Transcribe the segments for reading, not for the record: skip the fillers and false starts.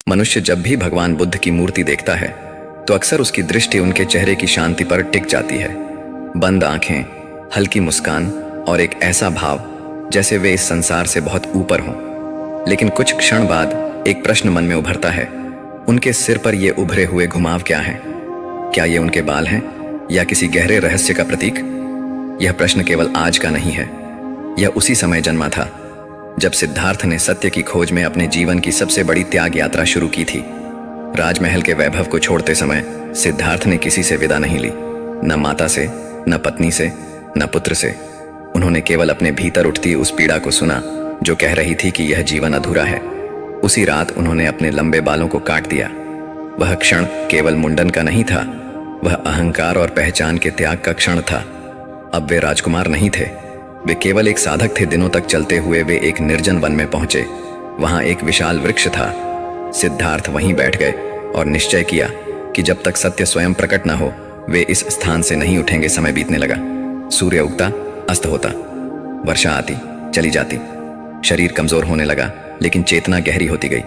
मनुष्य जब भी भगवान बुद्ध की मूर्ति देखता है तो अक्सर उसकी दृष्टि उनके चेहरे की शांति पर टिक जाती है। बंद आंखें, हल्की मुस्कान और एक ऐसा भाव जैसे वे इस संसार से बहुत ऊपर हों। लेकिन कुछ क्षण बाद एक प्रश्न मन में उभरता है, उनके सिर पर ये उभरे हुए घुमाव क्या हैं? क्या ये उनके बाल हैं या किसी गहरे रहस्य का प्रतीक? यह प्रश्न केवल आज का नहीं है, यह उसी समय जन्मा था जब सिद्धार्थ ने सत्य की खोज में अपने जीवन की सबसे बड़ी त्याग यात्रा शुरू की थी। राजमहल के वैभव को छोड़ते समय सिद्धार्थ ने किसी से विदा नहीं ली, न माता से, न पत्नी से, न पुत्र से। उन्होंने केवल अपने भीतर उठती उस पीड़ा को सुना जो कह रही थी कि यह जीवन अधूरा है। उसी रात उन्होंने अपने लंबे बालों को काट दिया। वह क्षण केवल मुंडन का नहीं था, वह अहंकार और पहचान के त्याग का क्षण था। अब वे राजकुमार नहीं थे, वे केवल एक साधक थे। दिनों तक चलते हुए वे एक निर्जन वन में पहुंचे। वहां एक विशाल वृक्ष था। सिद्धार्थ वहीं बैठ गए और निश्चय किया कि जब तक सत्य स्वयं प्रकट न हो वे इस स्थान से नहीं उठेंगे। समय बीतने लगा। सूर्य उगता, अस्त होता, वर्षा आती, चली जाती। शरीर कमजोर होने लगा, लेकिन चेतना गहरी होती गई।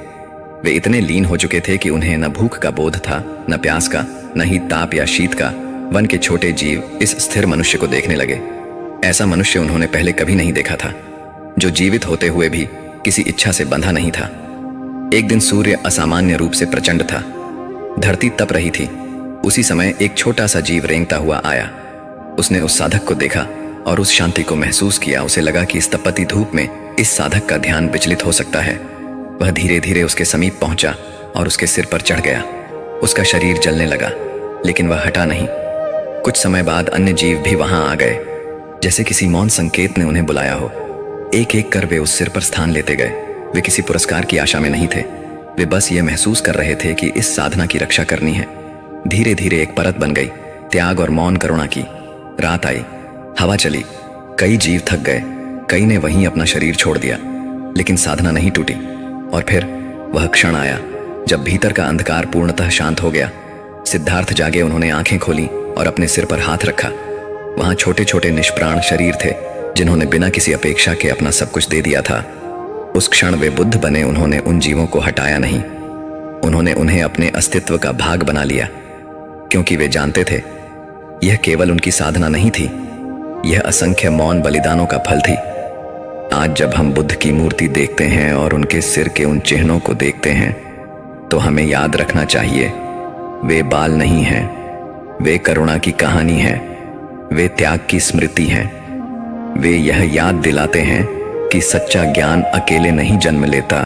वे इतने लीन हो चुके थे कि उन्हें न भूख का बोध था, न प्यास का, न ही ताप या शीत का। वन के छोटे जीव इस स्थिर मनुष्य को देखने लगे। ऐसा मनुष्य उन्होंने पहले कभी नहीं देखा था, जो जीवित होते हुए भी किसी इच्छा से बंधा नहीं था। एक दिन सूर्य असामान्य रूप से प्रचंड था। धरती तप रही थी। उसी समय एक छोटा सा जीव रेंगता हुआ आया। उसने उस साधक को देखा और उस शांति को महसूस किया। उसे लगा कि इस तपती धूप में इस साधक का ध्यान विचलित हो सकता है। वह धीरे धीरे उसके समीप पहुंचा और उसके सिर पर चढ़ गया। उसका शरीर जलने लगा, लेकिन वह हटा नहीं। कुछ समय बाद अन्य जीव भी वहां आ गए, जैसे किसी मौन संकेत ने उन्हें बुलाया हो। एक एक कर वे उस सिर पर स्थान लेते गए। वे किसी पुरस्कार की आशा में नहीं थे, वे बस ये महसूस कर रहे थे कि इस साधना की रक्षा करनी है। धीरे धीरे एक परत बन गई, त्याग और मौन करुणा की। रात आई, हवा चली, कई जीव थक गए, कई ने वहीं अपना शरीर छोड़ दिया, लेकिन साधना नहीं टूटी। और फिर वह क्षण आया जब भीतर का अंधकार पूर्णतः शांत हो गया। सिद्धार्थ जागे, उन्होंने आंखें खोली और अपने सिर पर हाथ रखा। वहां छोटे छोटे निष्प्राण शरीर थे, जिन्होंने बिना किसी अपेक्षा के अपना सब कुछ दे दिया था। उस क्षण वे बुद्ध बने। उन्होंने उन जीवों को हटाया नहीं, उन्होंने उन्हें अपने अस्तित्व का भाग बना लिया, क्योंकि वे जानते थे यह केवल उनकी साधना नहीं थी, यह असंख्य मौन बलिदानों का फल थी। आज जब हम बुद्ध की मूर्ति देखते हैं और उनके सिर के उन चिन्हों को देखते हैं, तो हमें याद रखना चाहिए, वे बाल नहीं हैं, वे करुणा की कहानी है, वे त्याग की स्मृति हैं। वे यह याद दिलाते हैं कि सच्चा ज्ञान अकेले नहीं जन्म लेता,